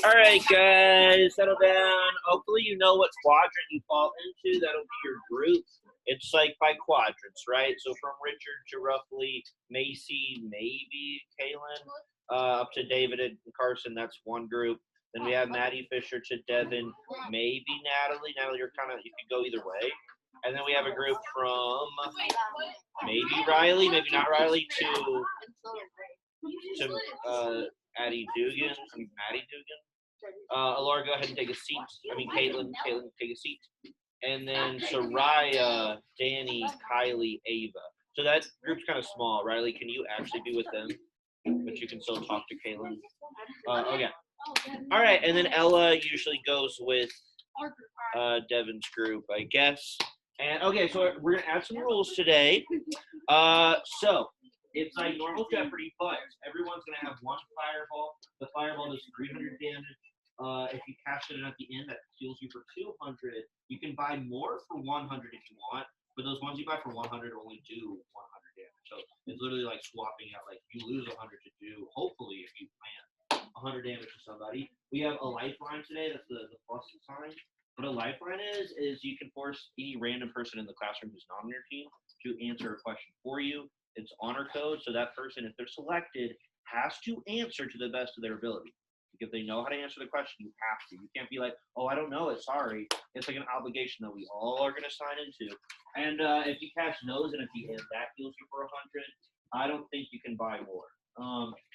All right, guys, settle down. Hopefully you know what quadrant you fall into. That'll be your group. It's like by quadrants, right? So from Richard to roughly Macy, maybe Kaylin, up to David and Carson, that's one group. Then we have Maddie Fisher to Devin, maybe Natalie. Natalie, you could go either way. And then we have a group from maybe Riley, maybe not Riley, to Addie Dugan, Maddie Dugan. Alora, go ahead and take a seat. Caitlin, take a seat. And then Soraya, Danny, Kylie, Ava. So that group's kind of small. Riley, can you actually be with them? But you can still talk to Caitlin. Okay. All right, and then Ella usually goes with Devin's group, I guess. And okay, so we're gonna add some rules today. So it's like normal Jeopardy, but everyone's gonna have one fireball. The fireball does 300 damage. If you cash it in at the end, that heals you for 200. You can buy more for 100 if you want, but those ones you buy for 100 only do 100 damage. So it's literally like swapping out. Like you lose 100 to do, hopefully, if you plan 100 damage to somebody. We have a lifeline today. That's the plus sign. What a lifeline is you can force any random person in the classroom who's not on your team to answer a question for you. It's honor code, so that person, if they're selected, has to answer to the best of their ability. If they know how to answer the question, you have to. You can't be like, oh, I don't know it, sorry. It's like an obligation that we all are going to sign into. And if you catch those and at the end that heals you for 100, I don't think you can buy more.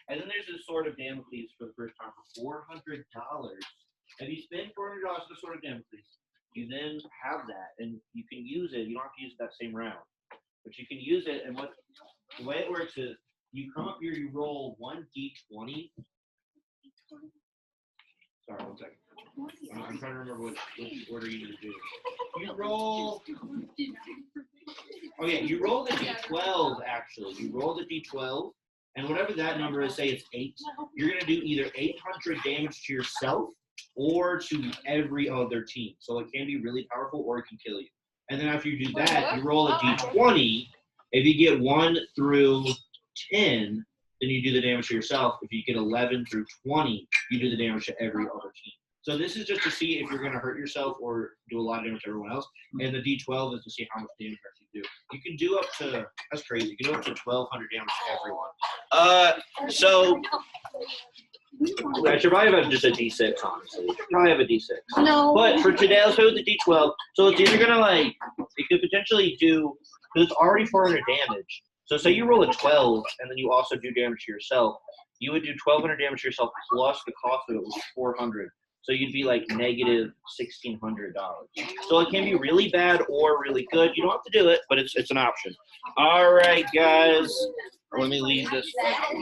And then there's this Sword of Damocles for the first time for $400. If you spend $400 for the Sword of Damocles, you then have that, and you can use it. You don't have to use it that same round, but you can use it. And the way it works is you come up here, you roll 1d20. Sorry, 1 second. I'm trying to remember which order you need to do. You roll. Okay, you roll the d12. Actually, you roll the d12. And whatever that number is, say it's 8, you're going to do either 800 damage to yourself or to every other team. So it can be really powerful or it can kill you. And then after you do that, you roll a d20. If you get 1 through 10, then you do the damage to yourself. If you get 11 through 20, you do the damage to every other team. So this is just to see if you're going to hurt yourself or do a lot of damage to everyone else. And the d12 is to see how much damage you actually do. You can do up to, that's crazy, you can do up to 1,200 damage to everyone. So I should probably have just a d6, honestly. Probably have a d6. No. But for today, let's go with the d12. So it's either going to like, you could potentially do, because it's already 400 damage. So say you roll a 12 and then you also do damage to yourself. You would do 1,200 damage to yourself plus the cost of it was 400. So you'd be like negative $1,600. So it can be really bad or really good. You don't have to do it, but it's an option. All right, guys. Let me leave this. If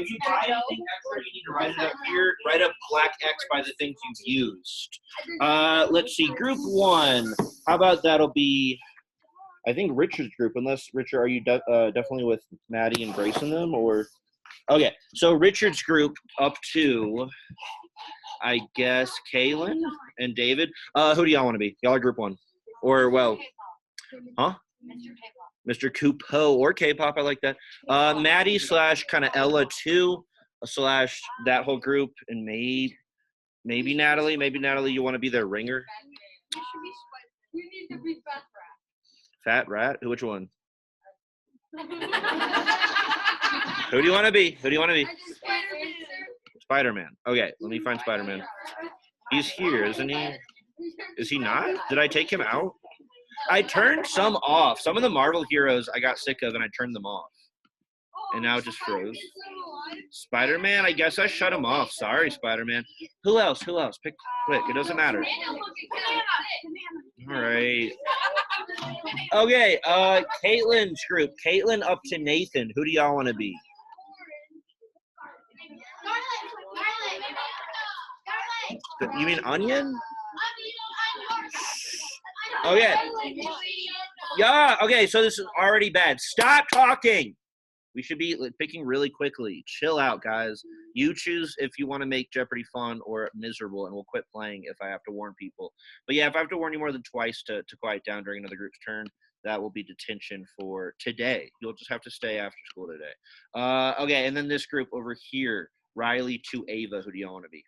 you buy anything extra, you need to write it up here. Write up black X by the things you've used. Let's see. Group 1. How about that'll be, I think, Richard's group. Unless, Richard, are you definitely with Maddie and Grace in them? Or okay, so Richard's group up to, I guess, Kaylin and David. Who do y'all want to be? Y'all are group 1. Or, well, huh? Mr. Kupo or K-pop, I like that. Maddie / kind of Ella 2 / that whole group, and maybe Natalie. Maybe Natalie, you want to be their ringer? We need to be Fat Rat? Which one? Who do you want to be? Who do you want to be? Spider-Man. Okay, let me find Spider-Man. He's here, isn't he? Is he not? Did I take him out? I turned some off. Some of the Marvel heroes I got sick of and I turned them off. And now it just froze. Spider-Man, I guess I shut him off. Sorry, Spider-Man. Who else? Who else? Pick quick. It doesn't matter. All right. Okay, Caitlin's group. Caitlin up to Nathan. Who do y'all want to be? You mean Onion? Okay. Yeah, okay, so this is already bad. Stop talking. We should be picking really quickly. Chill out, guys. You choose if you want to make Jeopardy fun or miserable, and we'll quit playing if I have to warn people. But yeah, if I have to warn you more than twice to quiet down during another group's turn, that will be detention for today. You'll just have to stay after school today. Okay, and then this group over here, Riley to Ava. Who do y'all want to be?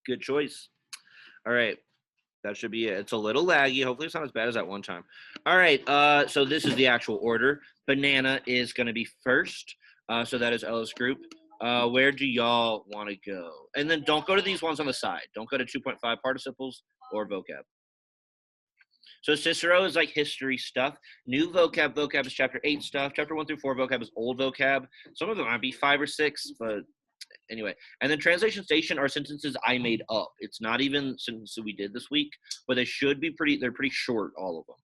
Good choice. All right. That should be it. It's a little laggy. Hopefully it's not as bad as that one time. All right. So this is the actual order. Banana is going to be first. So that is Ella's group. Where do y'all want to go? And then don't go to these ones on the side. Don't go to 2.5 participles or vocab. So Cicero is like history stuff. New vocab is chapter 8 stuff. Chapter 1 through 4 vocab is old vocab. Some of them might be 5 or 6, but anyway. And then translation station are sentences I made up. It's not even sentences we did this week, but they're pretty short, all of them.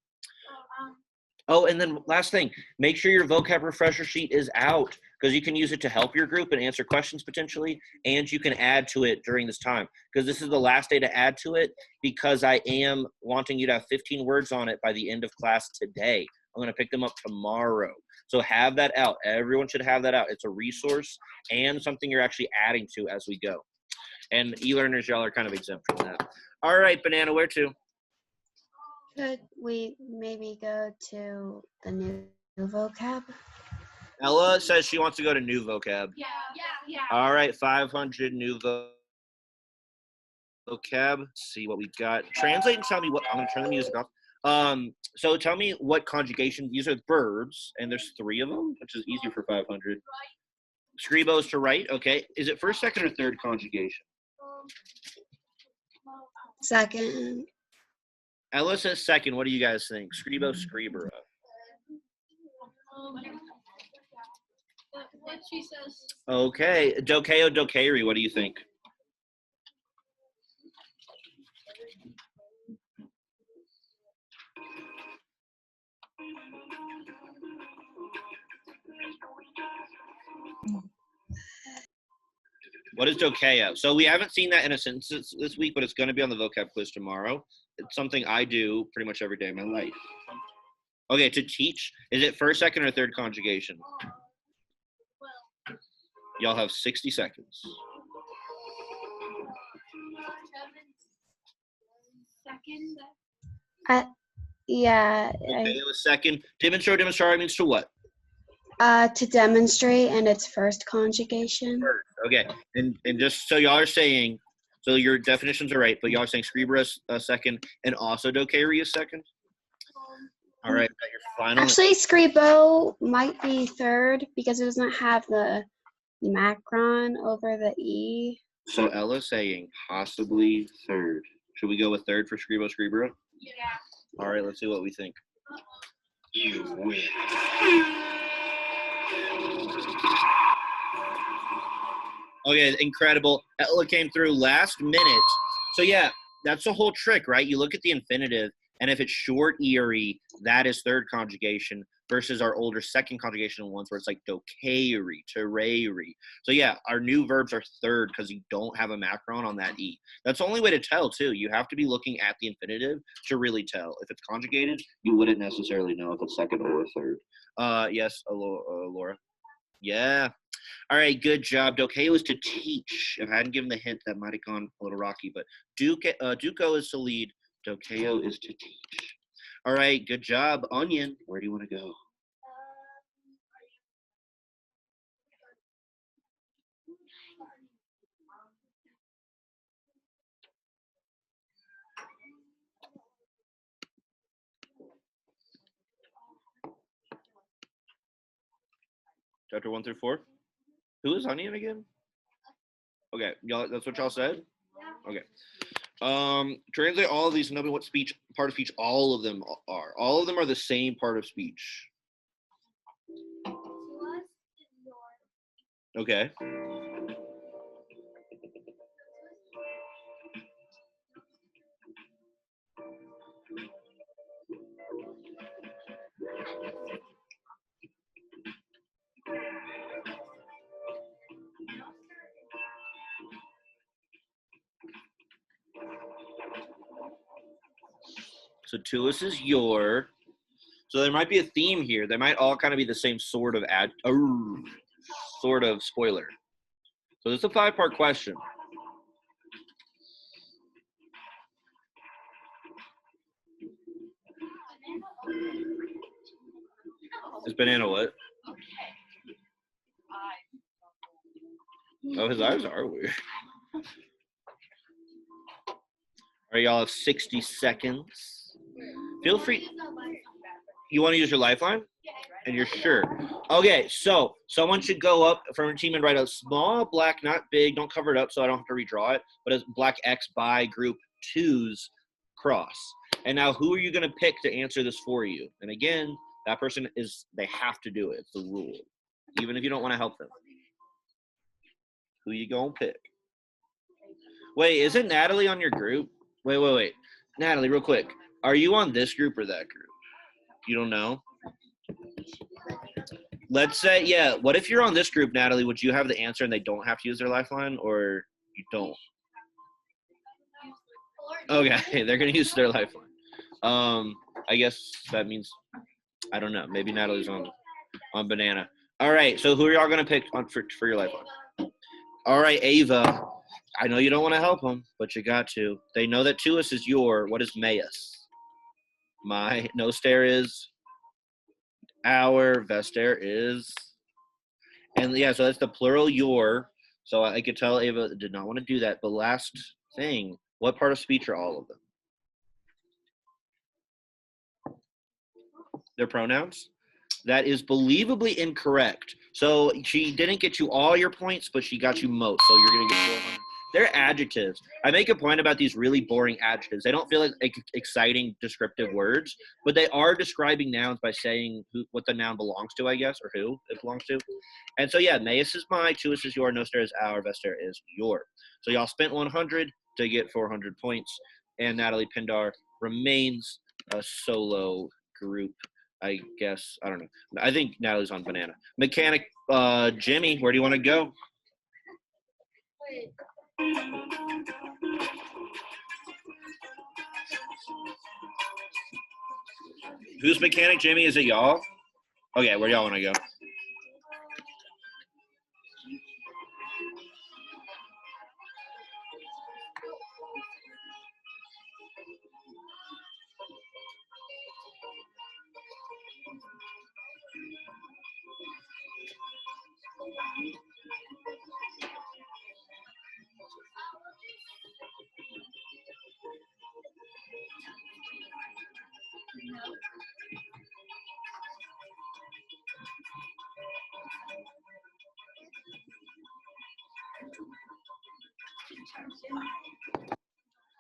Oh, and then last thing, make sure your vocab refresher sheet is out, because you can use it to help your group and answer questions potentially, and you can add to it during this time, because this is the last day to add to it, because I am wanting you to have 15 words on it by the end of class today. I'm going to pick them up tomorrow. So have that out. Everyone should have that out. It's a resource and something you're actually adding to as we go. And e-learners, y'all are kind of exempt from that. All right, Banana, where to? Could we maybe go to the new vocab? Ella says she wants to go to new vocab. Yeah. All right, 500 new vocab. Let's see what we got. Translate and tell me what. I'm going to turn the music off. So tell me what conjugation. These are verbs, and there's 3 of them, which is easier for 500. Scribo is to write. Okay. Is it first, second, or third conjugation? Second. Ella says second. What do you guys think? Scribo, scribera. What she says. Okay. Dokeo, dokeri. What do you think? What is dokeo? So we haven't seen that in a sentence this week, but it's going to be on the vocab quiz tomorrow. It's something I do pretty much every day of my life. Okay, to teach. Is it first, second, or third conjugation? Y'all have 60 seconds. Second. Yeah. Okay, it was second. Demonstrare means to what? To demonstrate, and it's first conjugation. First. Okay, and just so y'all are saying, so your definitions are right, but y'all are saying scribera is second, and also dokeri is second? All right, got your final. Actually, scribo might be third because it doesn't have the macron over the E. So Ella's saying possibly third. Should we go with third for scribo, scribera? Yeah. All right, let's see what we think. You win. Okay, incredible. Ella came through last minute. So yeah, that's the whole trick, right? You look at the infinitive, and if it's short, eerie, that is third conjugation versus our older second conjugation ones where it's like dokeri, tereri. So yeah, our new verbs are third because you don't have a macron on that E. That's the only way to tell too. You have to be looking at the infinitive to really tell. If it's conjugated, you wouldn't necessarily know if it's second or third. Yes, Laura. Yeah. All right, good job. Dokeo is to teach. If I hadn't given the hint, that might have gone a little rocky, but Duko is to lead. Dokeo is to teach. All right, good job. Onion, where do you want to go? Chapter 1 through 4? Who is Onion again? Okay, y'all. That's what y'all said? Okay. Translate all of these and tell me what part of speech all of them are. All of them are the same part of speech. Okay. So tuus is your. So there might be a theme here. They might all kind of be the same sort of sort of spoiler. So this is a 5-part question. Banana what? Oh, his eyes are weird. All right, y'all have 60 seconds. Feel free. You want to use your lifeline? And you're sure. Okay, so someone should go up from a team and write a small black, not big, don't cover it up so I don't have to redraw it, but a black X by group 2's cross. And now who are you going to pick to answer this for you? And again, that person they have to do it. It's the rule. Even if you don't want to help them. Who you going to pick? Wait, isn't Natalie on your group? Wait. Natalie, real quick. Are you on this group or that group? You don't know? Let's say, yeah, what if you're on this group, Natalie? Would you have the answer and they don't have to use their lifeline, or you don't? Okay, they're going to use their lifeline. I guess that means, I don't know. Maybe Natalie's on Banana. All right, so who are y'all going to pick for your lifeline? All right, Ava. I know you don't want to help them, but you got to. They know that Tuus is your. What is Mayus? My. Nostare is our. Vestair is. And yeah, so that's the plural your. So I could tell Ava did not want to do that. But last thing, what part of speech are all of them? Their pronouns? That is believably incorrect. So she didn't get you all your points, but she got you most. So you're going to get 400. They're adjectives. I make a point about these really boring adjectives. They don't feel like exciting descriptive words, but they are describing nouns by saying what the noun belongs to, I guess, or who it belongs to. And so, yeah, Mayus is my, Tuus is your, Nostare is our, Vestair is your. So y'all spent 100 to get 400 points, and Natalie Pindar remains a solo group. I guess, I don't know. I think Natalie's on Banana. Mechanic Jimmy, where do you want to go? Who's Mechanic Jimmy? Is it y'all? Okay, where do y'all want to go?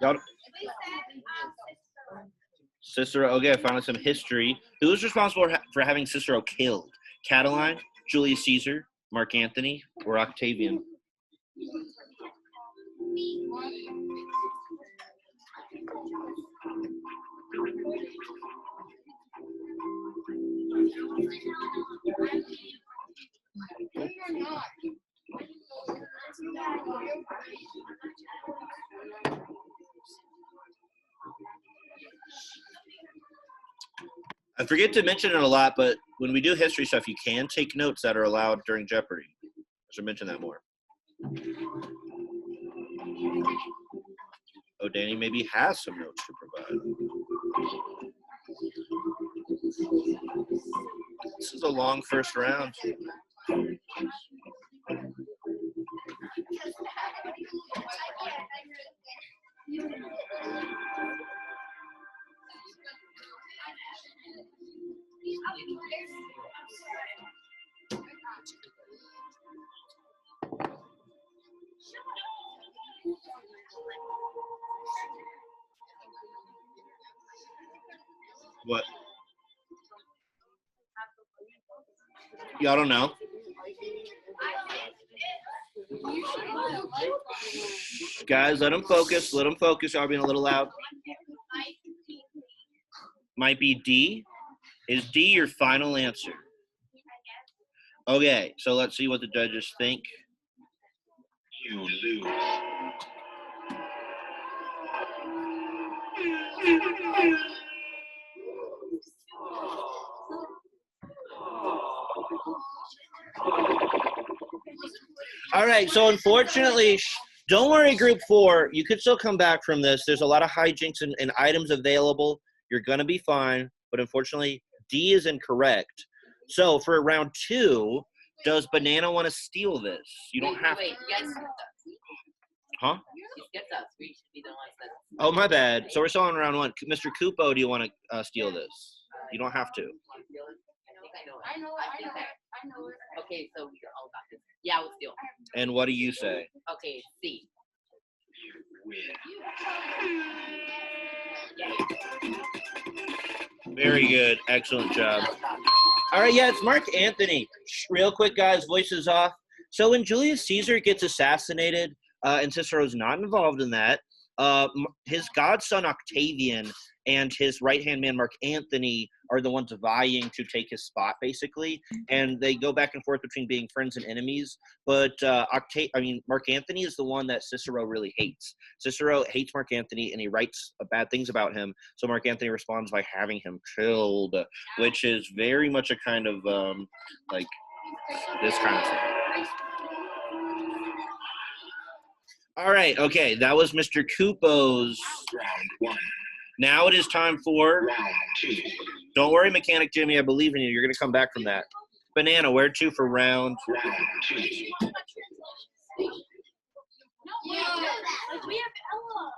Y'all, Cicero. Okay, I found some history. Who was responsible for having Cicero killed? Catiline, Julius Caesar, Mark Antony, or Octavian? I forget to mention it a lot, but when we do history stuff, you can take notes that are allowed during Jeopardy. I should mention that more. Oh, Danny maybe has some notes to provide. This is a long first round. What? Y'all don't know? Guys, let them focus. Let them focus. Y'all being a little loud. Might be D. Is D your final answer? Okay, so let's see what the judges think. You lose. All right, so unfortunately, don't worry, Group 4. You could still come back from this. There's a lot of hijinks and items available. You're going to be fine, but unfortunately, D is incorrect. So for round 2, does Banana want to steal this? You don't have to. Wait, you guys Huh? you skipped us. We should be the ones that. Oh, my bad. So we're still on round 1. Mr. Kupo, do you want to steal this? You don't have to. I think I know it. I know I think I know it. Okay, so you're all about this. Yeah, we'll steal. And what do you say? Okay, C. Very good. Excellent job. All right, yeah, it's Mark Anthony. Real quick, guys, voices off. So when Julius Caesar gets assassinated, and Cicero's not involved in that, his godson Octavian and his right-hand man Mark Antony are the ones vying to take his spot, basically, and they go back and forth between being friends and enemies. But Mark Antony is the one that Cicero really hates. Cicero hates Mark Antony, and he writes bad things about him. So Mark Antony responds by having him killed, which is very much a kind of like this kind of thing. All right, okay, that was Mr. Kupo's Round 1. Now it is time for. Round 2. Don't worry, Mechanic Jimmy. I believe in you. You're going to come back from that. Banana, where to for round? Round 2. We have Ella.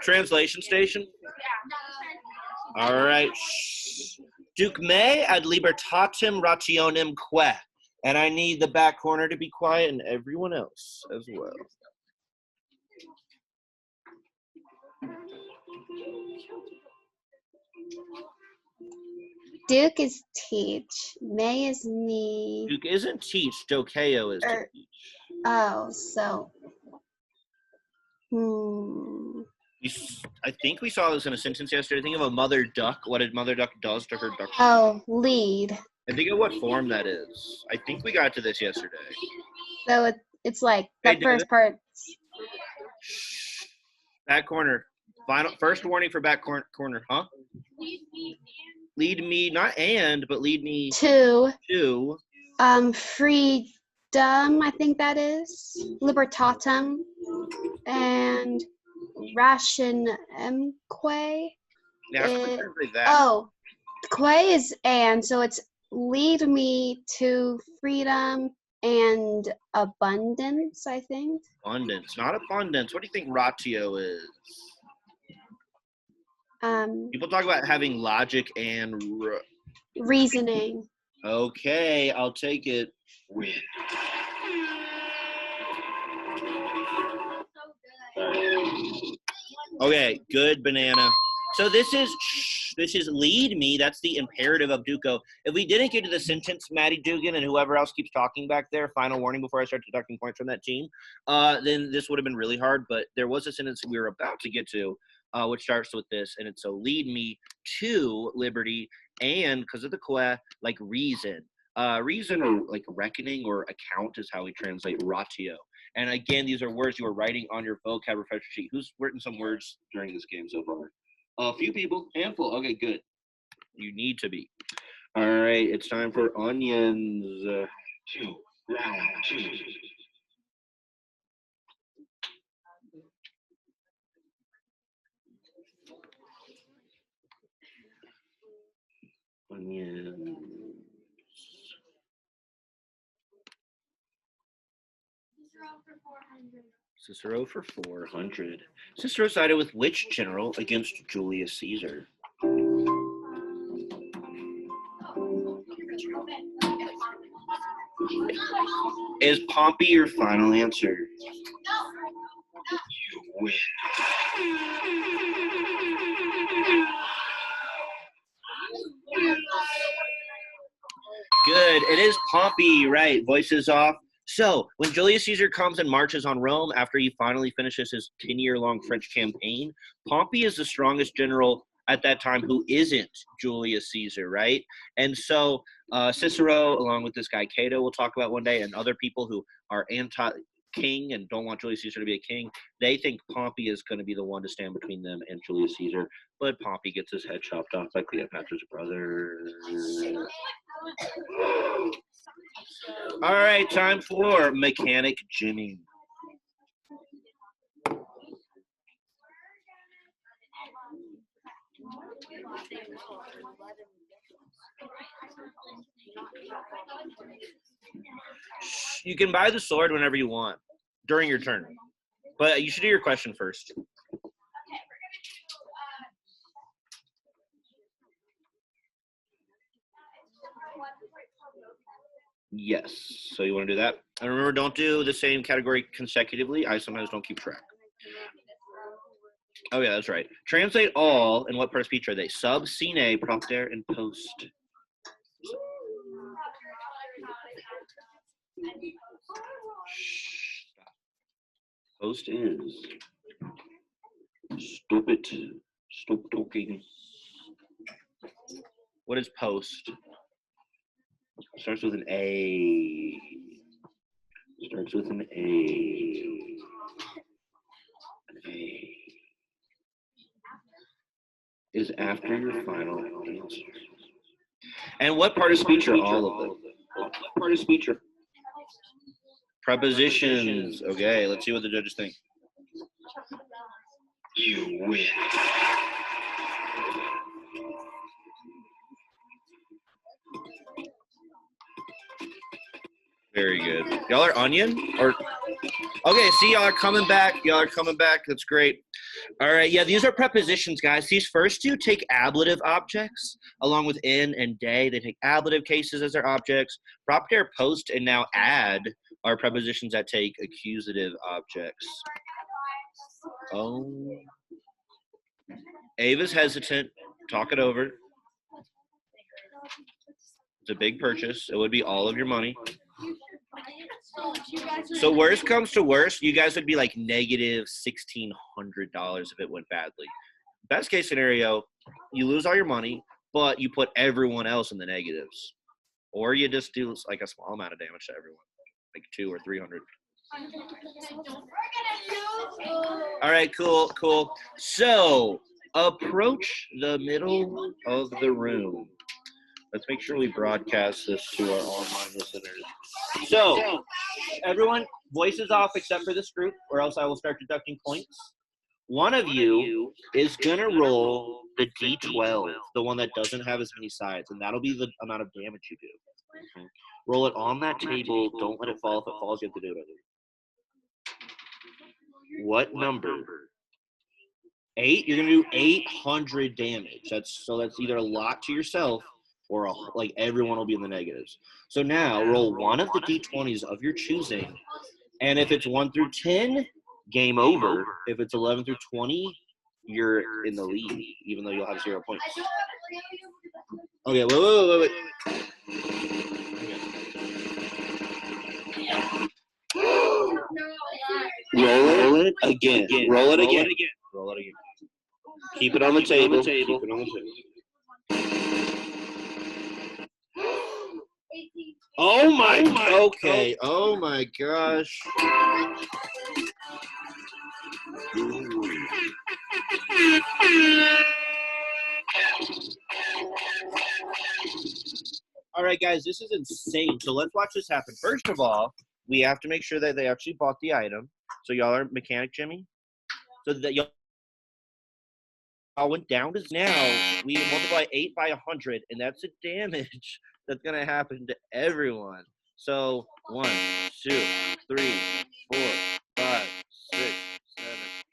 Translation station. All right. Duke me ad libertatem rationem que. And I need the back corner to be quiet and everyone else as well. Duke is teach. May is me. Duke isn't teach. Dokeo is to teach. Oh, so. I think we saw this in a sentence yesterday. Think of a mother duck. What a mother duck does to her duck. Oh, lead. And think of what form that is. I think we got to this yesterday. So it's like the Hey, first part. Back corner. First warning for back corner, huh? Lead me, not and, but lead me To to. freedom, I think that is. Libertatum. And ration emque. Yeah, how can we translate that? Oh, que is and, so it's lead me to freedom and abundance, I think. Abundance, not abundance. What do you think ratio is? People talk about having logic and Reasoning. Okay, I'll take it. Win. Okay, good, Banana. So this is lead me. That's the imperative of Duco. If we didn't get to the sentence, Maddie Dugan and whoever else keeps talking back there, final warning before I start deducting points from that team, then this would have been really hard. But there was a sentence we were about to get to, which starts with this, and it's so lead me to liberty, and because of the que, like reason. Reason or like reckoning or account is how we translate ratio. And again, these are words you are writing on your vocab refresher sheet. Who's written some words during this game so far? A few people, handful. Okay, good. You need to be. All right, it's time for onions. Round 2. Onions. Cicero for 400. Cicero sided with which general against Julius Caesar? Is Pompey your final answer? You win. Good. It is Pompey, right? Voices off. So, when Julius Caesar comes and marches on Rome after he finally finishes his 10-year-long French campaign, Pompey is the strongest general at that time who isn't Julius Caesar, right? And so, Cicero, along with this guy Cato, we'll talk about one day, and other people who are anti-king and don't want Julius Caesar to be a king, they think Pompey is going to be the one to stand between them and Julius Caesar. But Pompey gets his head chopped off by Cleopatra's brother. All right, time for Mechanic Jimmy. You can buy the sword whenever you want during your turn, but you should do your question first. Yes. So you want to do that? And remember, don't do the same category consecutively. I sometimes don't keep track. Oh, yeah, that's right. Translate all. In what part of speech are they? Sub, sine, propter, and post. Post is stupid. Stop talking. What is post? Starts with an A. Starts with an A. An A. Is after your final answer. And what part of speech are all of them? What part of speech are prepositions? Okay, let's see what the judges think. You win. Very good. Y'all are onion? Or okay, see, y'all are coming back. Y'all are coming back. That's great. All right, yeah, these are prepositions, guys. These first two take ablative objects along with in and day. They take ablative cases as their objects. Propter, post, and now add are prepositions that take accusative objects. Oh. Ava's hesitant. Talk it over. It's a big purchase. It would be all of your money. So worst comes to worst, you guys would be like negative $1,600 if it went badly. Best case scenario, you lose all your money, but you put everyone else in the negatives. Or you just do like a small amount of damage to everyone, like 200 or 300. All right, cool. So approach the middle of the room. Let's make sure we broadcast this to our online listeners. So, everyone, voices off except for this group, or else I will start deducting points. One of you is going to roll the D12, the one that doesn't have as many sides, and that'll be the amount of damage you do. Okay. Roll it on that table. Don't let it fall. If it falls, you have to do it over. What number? 8? You're going to do 800 damage. That's either a lot to yourself, or like everyone will be in the negatives. So now roll one of the D20s of your choosing, and if it's 1 through 10, game over. If it's 11 through 20, you're in the lead, even though you'll have 0 points. Okay, wait. Roll it again. Roll it again. Keep it on the table. Oh my. Okay. Oh my gosh. All right, guys, this is insane. So let's watch this happen. First of all, we have to make sure that they actually bought the item. So y'all are Mechanic Jimmy. So that y'all went down to now. We multiply 8 by 100, and that's the damage that's gonna happen to everyone. So 1, 2, 3, 4, 5, 6, 7,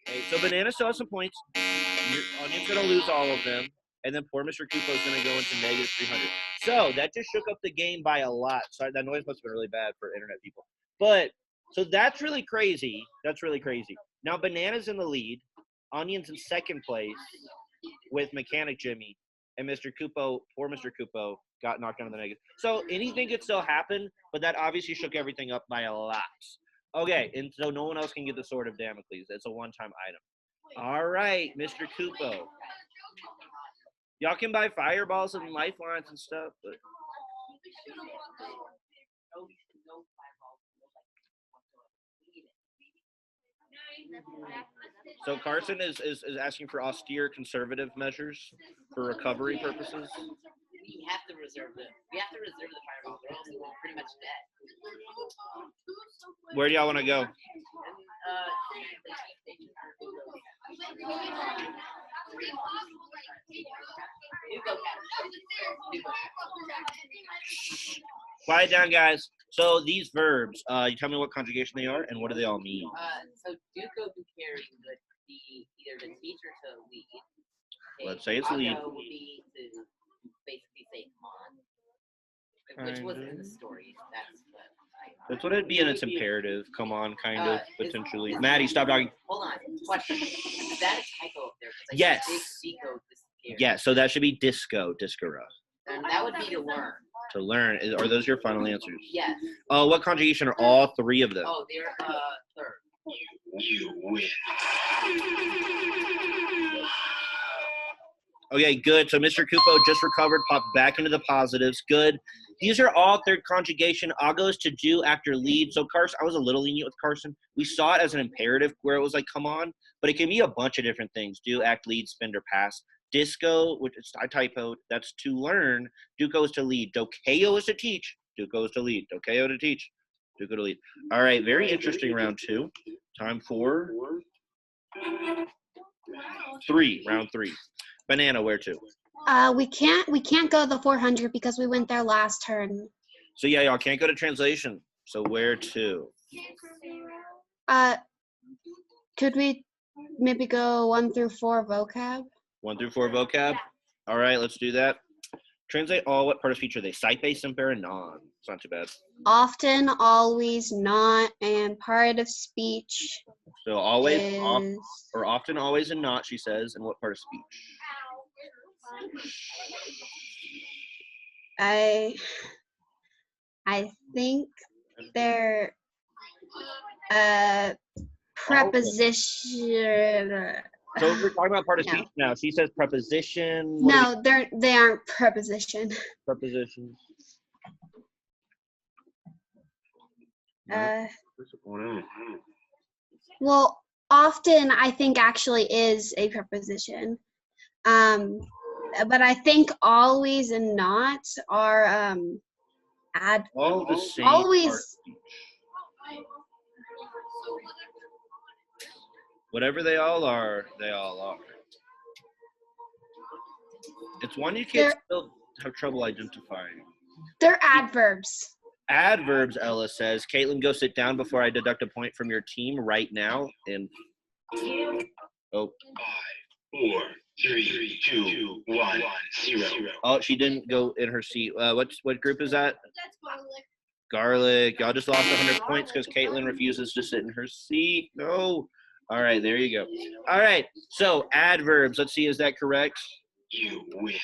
8. So Banana still has some points. Your Onion's gonna lose all of them, and then poor Mr. Kupo is gonna go into negative 300. So that just shook up the game by a lot. Sorry, that noise must have been really bad for internet people. But so that's really crazy. Now Banana's in the lead. Onion's in second place with Mechanic Jimmy, and Mr. Kupo, poor Mr. Kupo, got knocked down to the negative. So anything could still happen, but that obviously shook everything up by a lot. Okay, and so no one else can get the Sword of Damocles. It's a one-time item. All right, Mr. Kupo. Y'all can buy fireballs and lifelines and stuff, but so Carson is asking for austere conservative measures for recovery purposes. We have to reserve the fireballs. They're all pretty much dead. Where do y'all want to go? Quiet down, guys. So these verbs, you tell me what conjugation they are and what do they all mean? So Duco to carry would be either to teach or to lead. Okay, Let's say it's lead. Ago would be to basically say come on, which was in the story. That's what it'd be in its imperative. Come on, kind of, potentially. Maddie, stop talking. Hold on. Question. Is that a typo up there? 'Cause I Yes. think Dico disappeared. Yeah, so that should be disco, discora. And that would be to learn. To learn. Are those your final answers? Yes. Oh, what conjugation are all three of them? Oh, they're third. You win. Okay, good. So Mr. Kupo just recovered, popped back into the positives. Good. These are all third conjugation. Agos to do after lead. So Carson, I was a little lenient with Carson. We saw it as an imperative where it was like, come on, but it can be a bunch of different things. Do, act, lead, spend, or pass. Disco, which is, I typoed, that's to learn. Duco is to lead. Dokeo is to teach. Duco is to lead. Dokeo to teach. Duco to lead. All right, very interesting round two. Time for round three. Banana, where to? We can't go the 400 because we went there last turn. So yeah, y'all can't go to translation. So where to? Could we maybe go 1 through 4 vocab? 1 through 4 vocab? All right, let's do that. Translate all. What part of speech are they? Sipe, semper, and non. It's not too bad. Often, always, not, and part of speech So always, is or often, always, and not, she says. And what part of speech? I think they're preposition. So we're talking about part of No. speech now. She says preposition. No, they aren't preposition. Prepositions. Well, often I think actually is a preposition. But I think always and not are All the same. always. part. Whatever they all are, they all are. It's one you can still have trouble identifying. They're adverbs. Adverbs, Ella says. Caitlin, go sit down before I deduct a point from your team right now. And oh, 5, 4, 3, 2, 1, 0. oh, she didn't go in her seat. What group is that? That's garlic. Garlic. Y'all just lost 100 points because Caitlin refuses to sit in her seat. No. All right, there you go. All right, so adverbs. Let's see, is that correct? You win.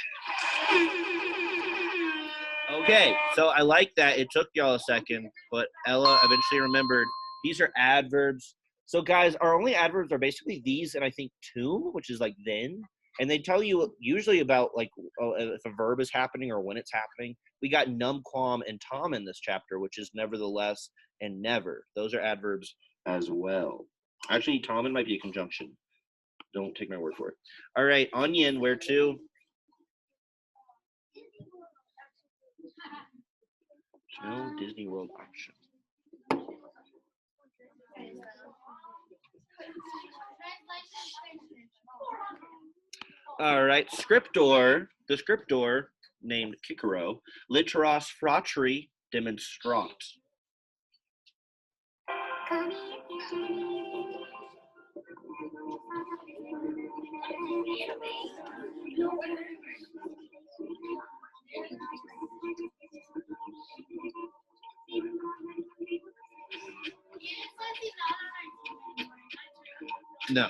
Okay, so I like that. It took y'all a second, but Ella eventually remembered these are adverbs. So guys, our only adverbs are basically these and I think to, which is like then. And they tell you usually about like if a verb is happening or when it's happening. We got num, quam, and tom in this chapter, which is nevertheless and never. Those are adverbs as well. Actually, Tommen might be a conjunction. Don't take my word for it. All right, onion, where to? No Disney World option. All right, scriptor, the scriptor named Cicero, literos fratri demonstrant. No.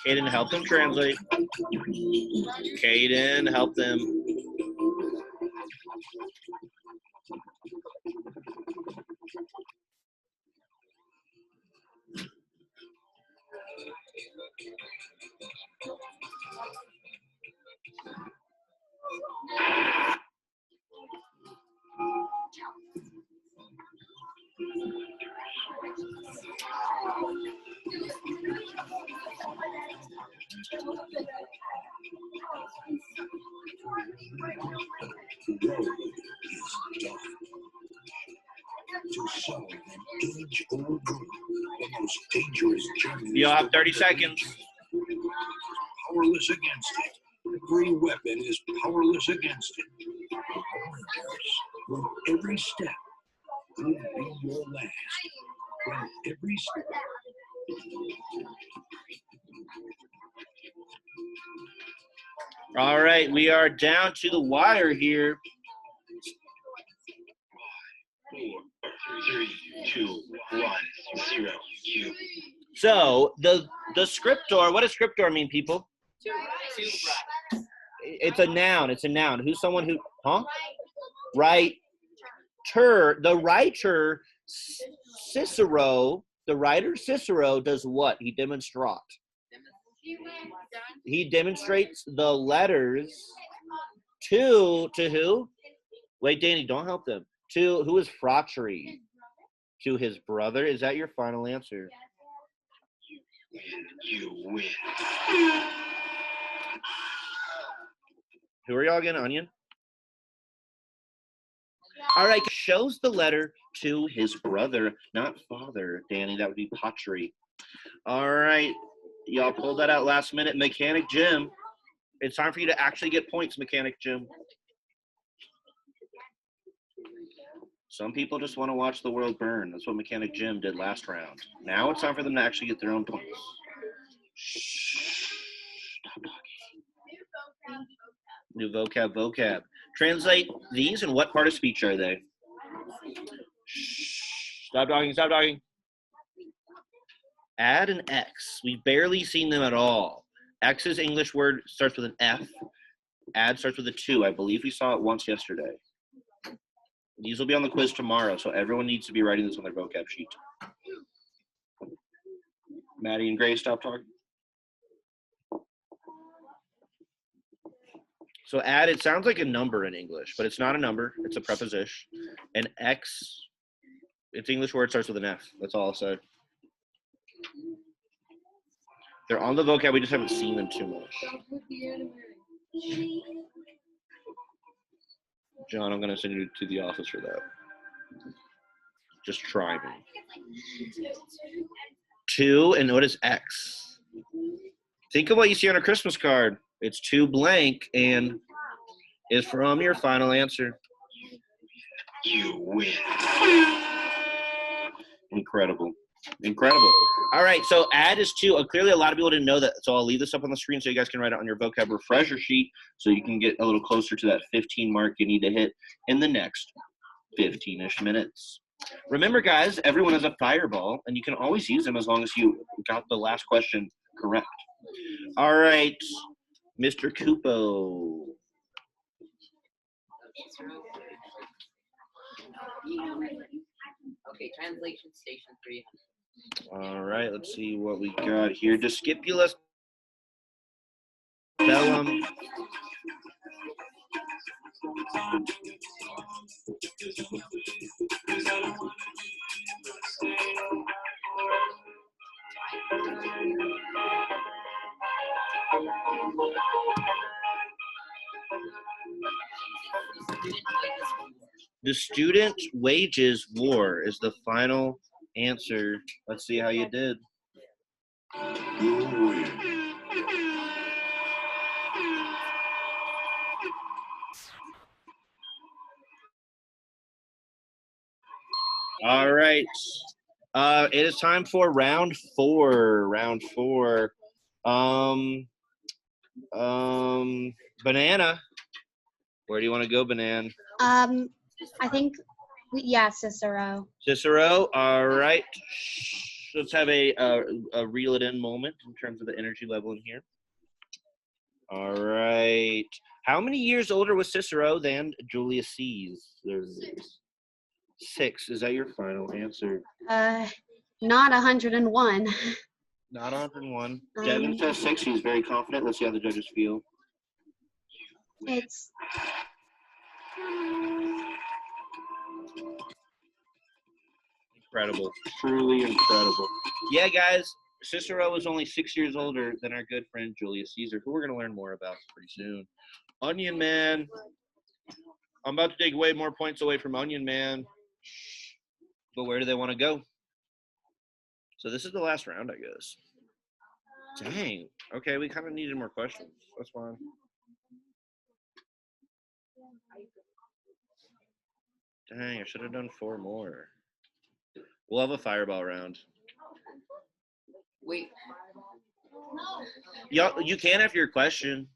Caden, help them translate. Caden, help them. To solve an age-old rule, the most dangerous journey. You all have 30 seconds. Powerless against it. Every weapon is powerless against it. When every step will be your last. When every step. All right, we are down to the wire here. 4, 3, 2, 1, 0. You. So the scriptor, what does scriptor mean, people? It's a noun. It's a noun. Who's someone who, Writer. The writer Cicero, the writer Cicero does what? He demonstrates. He demonstrates the letters to who? Wait, Danny, don't help them. To who is fratry? To his brother. Is that your final answer? You win. Who are y'all again, Onion? All right, shows the letter to his brother, not father, Danny. That would be pottery. All right, y'all pulled that out last minute. Mechanic Jim, it's time for you to actually get points, Mechanic Jim. Some people just want to watch the world burn. That's what Mechanic Jim did last round. Now it's time for them to actually get their own points. Shh. Stop talking. New vocab. Translate these, and what part of speech are they? Shh. Stop talking. Add an X. We've barely seen them at all. X's English word starts with an F. Add starts with a 2. I believe we saw it once yesterday. These will be on the quiz tomorrow, so everyone needs to be writing this on their vocab sheet. Maddie and Grace, stop talking. So add, it sounds like a number in English, but it's not a number. It's a preposition. An X, its English word starts with an F. That's all I'll say. They're on the vocab. We just haven't seen them too much. John, I'm going to send you to the office for that. Just try me. 2, and what is X? Think of what you see on a Christmas card. It's 2 blank and is from your final answer. You win. Incredible. All right, so add is 2. Clearly, a lot of people didn't know that, so I'll leave this up on the screen so you guys can write it on your vocab refresher sheet so you can get a little closer to that 15 mark you need to hit in the next 15-ish minutes. Remember, guys, everyone has a fireball, and you can always use them as long as you got the last question correct. All right, Mr. Kupo. Okay, translation station 300. All right, let's see what we got here. Discipula bellum. The student wages war is the final answer. Let's see how you did. You win. All right. It is time for round 4. Banana. Where do you want to go, Banana? I think, yeah, Cicero. Cicero. All right. Let's have a reel it in moment in terms of the energy level in here. All right. How many years older was Cicero than Julius Caesar? 6. Is that your final answer? Not 101. Not 101. Devin says 6. He's very confident. Let's see how the judges feel. It's incredible. Truly incredible. Yeah, guys. Cicero was only 6 years older than our good friend Julius Caesar, who we're going to learn more about pretty soon. Onion Man. I'm about to take way more points away from Onion Man. But where do they want to go? So this is the last round, I guess. Dang. Okay, we kind of needed more questions. That's fine. Dang, I should have done 4 more. We'll have a fireball round. Wait. Y'all, you can after your question.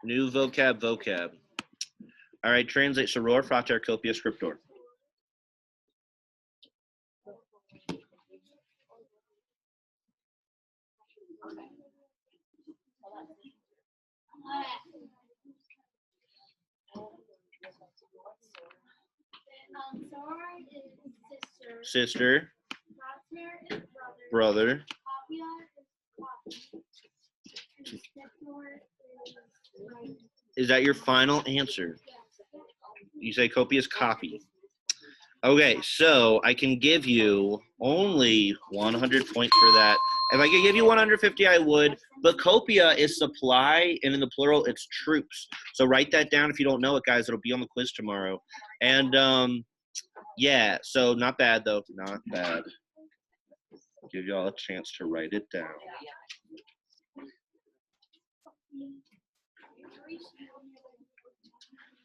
New vocab. All right, translate. Soror frater copia scriptor. Sora is Sister, Rosmer is brother. Copia is copy. Sceptor is Is that your final answer? You say copy is copy. Okay, so I can give you only 100 points for that. If I could give you 150, I would. But copia is supply, and in the plural, it's troops. So write that down if you don't know it, guys. It'll be on the quiz tomorrow. And, yeah, so not bad, though. Not bad. Give y'all a chance to write it down.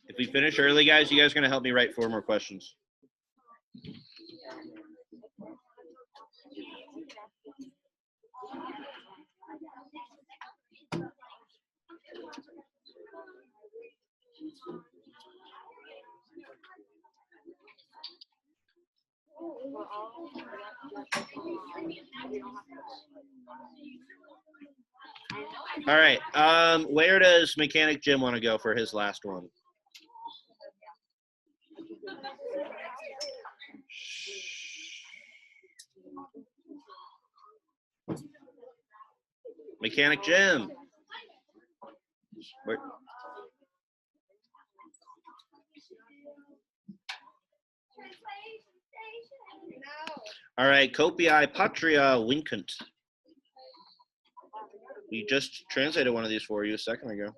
If we finish early, guys, you guys are going to help me write 4 more questions. All right. Where does Mechanic Jim want to go for his last one? Mechanic Jim. Where? All right, copiae patria vincunt. We just translated one of these for you a second ago.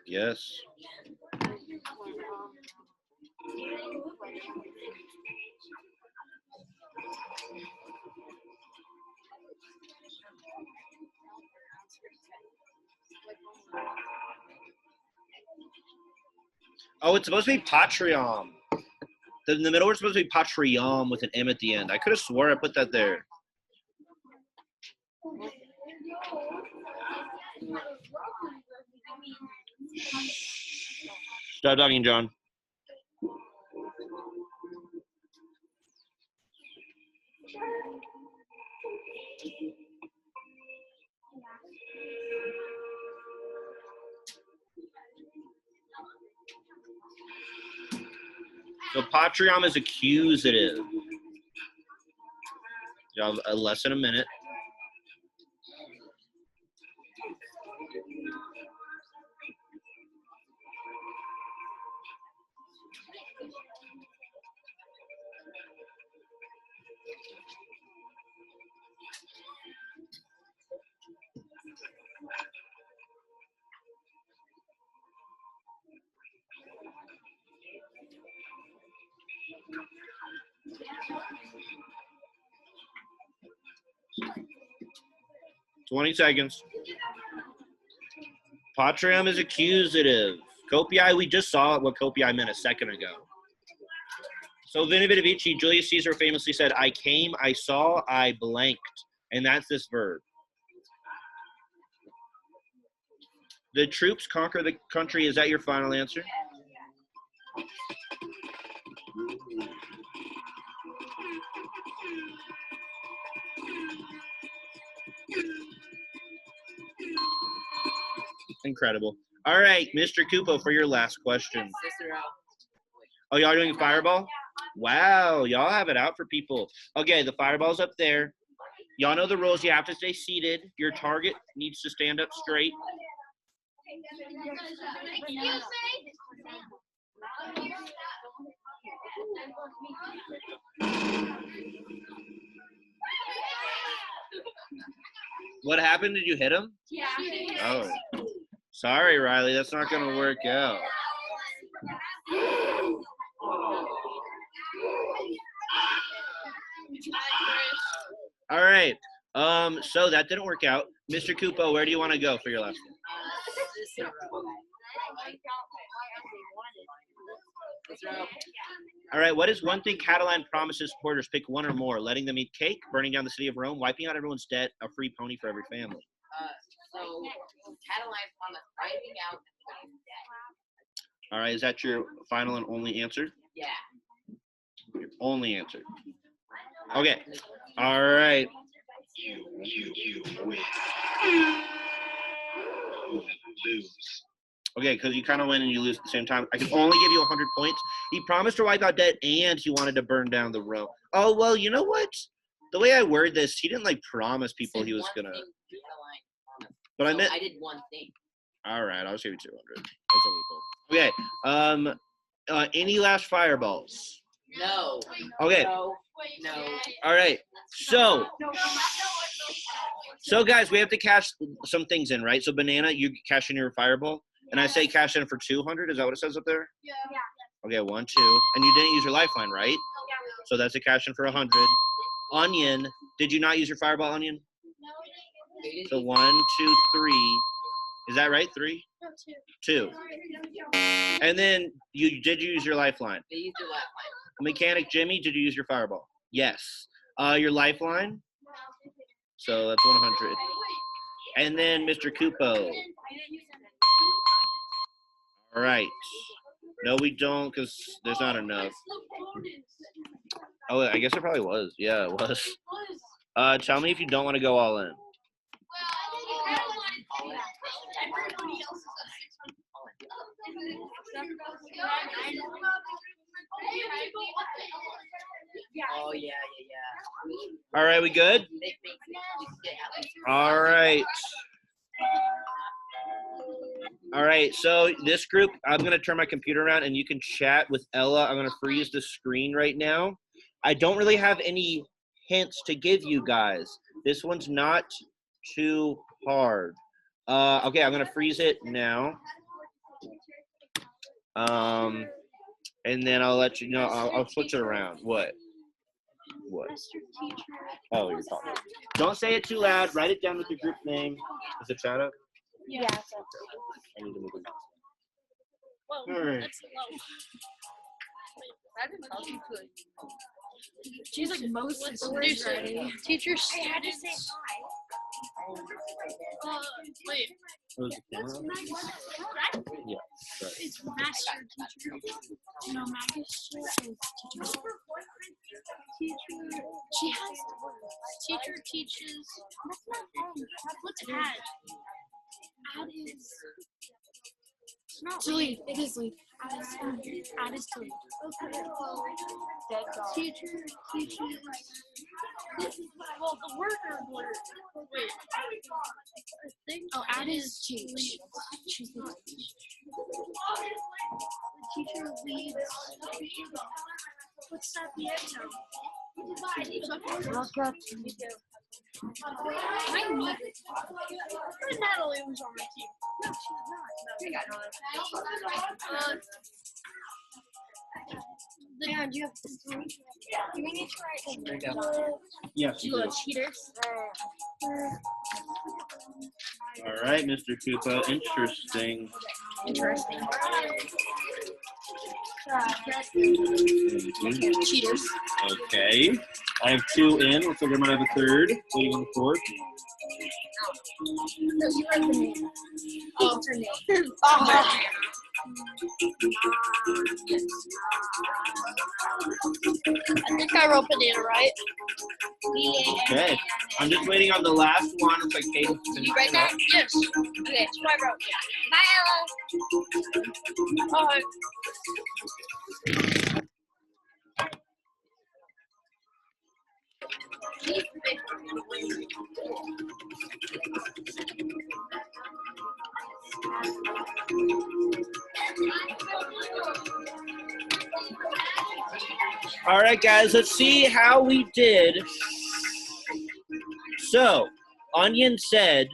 Yes. Oh, it's supposed to be patrium. In the middle, it's supposed to be patrium with an M at the end. I could have swore I put that there. Stop talking, John. So patrium is accusative. You have less than a minute. $20 seconds. Patrium is accusative. Copiae, we just saw what copiae meant a second ago. So Veni Vidi Vici, Julius Caesar famously said, I came, I saw, I blanked. And that's this verb. The troops conquer the country. Is that your final answer? Incredible. All right, Mr. Kupo, for your last question. Cicero. Oh, y'all doing fireball? Wow, y'all have it out for people. Okay, the fireball's up there. Y'all know the rules. You have to stay seated. Your target needs to stand up straight. What happened? Did you hit him? Yeah. Oh, sorry, Riley. That's not going to work out. All right. So that didn't work out. Mr. Kupo, where do you want to go for your last one? All right. What is one thing Catalan promises supporters? Pick one or more. Letting them eat cake, burning down the city of Rome, wiping out everyone's debt, a free pony for every family. So Catalan promised wiping out the debt. All right. Is that your final and only answer? Yeah. Your only answer. Okay. All right. Okay, because you kind of win and you lose at the same time. I can only give you 100 points. He promised to wipe out debt and he wanted to burn down the Rome. Oh, well, you know what? The way I word this, he didn't like promise people he was going to. But I meant. I did one thing. All right, I'll just give you 200. That's a loophole. Okay. Any last fireballs? No. Okay. No. All right. So guys, we have to cash some things in, right? So Banana, you cash in your fireball, and I say cash in for 200. Is that what it says up there? Yeah. Okay, 1, 2, and you didn't use your lifeline, right? So that's a cash in for 100. Onion, did you not use your fireball, Onion? So 1, 2, 3. Is that right? 3? 2. And then you did use your lifeline. They used your lifeline. Mechanic Jimmy, did you use your fireball? Yes. Your lifeline? So that's 100. And then Mr. Kupo. All right. No, we don't, because there's not enough. Oh, I guess it probably was. Yeah, it was. Tell me if you don't want to go all in. Oh yeah. All right, we good? They think you get at least. All right. All right, so this group, I'm going to turn my computer around and you can chat with Ella. I'm going to freeze the screen right now. I don't really have any hints to give you guys. This one's not too hard. Okay, I'm going to freeze it now. And then I'll let you know. I'll switch it around. What? Oh, you're talking. Don't say it too loud. Write it down with your group name. Is it chat up? Yeah. I need to move it. Whoa, All right. that's low. I've been talking to it. She's like most of the words already. Teacher students. Wait. Was the camera on? Yeah. Right. It's master teacher. No, magister is teacher. Teacher. She has the words. Teacher teaches. What's add? Add is. It's not lead. It is lead. Add is to lead. Okay. Teacher teaches. Well, the word or word. Wait. I think. Oh, add is teach. She's the teacher. The teacher leads. What's that the end now? I need it. Natalie was on my team. No, she's not. No, Dan, do you have three? Do we need to write Yes, you do. cheaters? All right, Mr. Kupo. Interesting. Interesting. Cheaters. Okay. I have 2 in. Looks like I might have a third. Waiting on the 4th. No, you write the name. Oh, it's her name. I think I wrote banana right. Okay. I'm just waiting on the last one. It's like Kate. Did you write that? Yes. Okay, so I wrote. Bye, Ella. All right. All right, guys, let's see how we did. So, Onion said,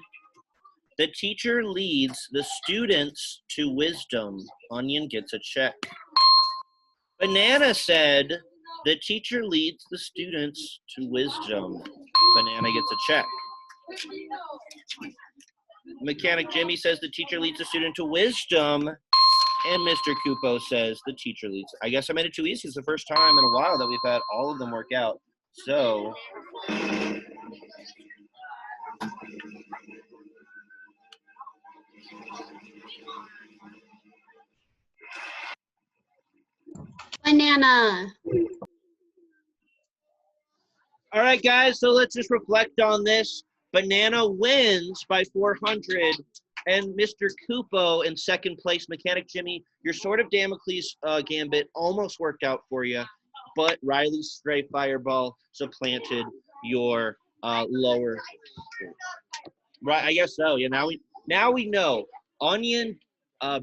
the teacher leads the students to wisdom. Onion gets a check. Banana said, the teacher leads the students to wisdom. Banana gets a check. Mechanic Jimmy says the teacher leads the student to wisdom. And Mr. Kupo says the teacher leads. I guess I made it too easy. It's the first time in a while that we've had all of them work out. So, Banana. all right, guys, so let's just reflect on this. Banana wins by 400, and Mr. Kupo in second place. Mechanic Jimmy, your Sword of Damocles gambit almost worked out for you, but Riley's Stray Fireball supplanted your lower. Right, I guess so. Yeah, now we know. Onion,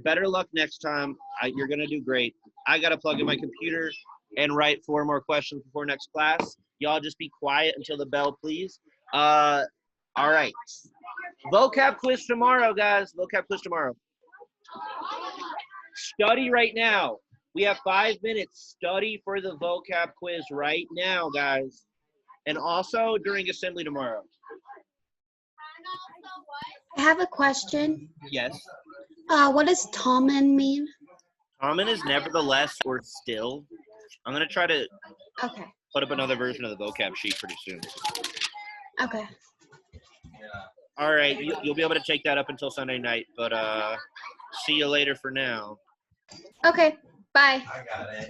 better luck next time. You're gonna do great. I gotta plug in my computer and write 4 more questions before next class. Y'all just be quiet until the bell, please. All right. Vocab quiz tomorrow, guys. Vocab quiz tomorrow. Study right now. We have 5 minutes. Study for the vocab quiz right now, guys. And also during assembly tomorrow. I have a question. Yes. What does Tommen mean? Common is nevertheless or still. I'm going to try to Okay. put up another version of the vocab sheet pretty soon. Okay. All right, you'll be able to take that up until Sunday night, but see you later for now. Okay. Bye. I got it.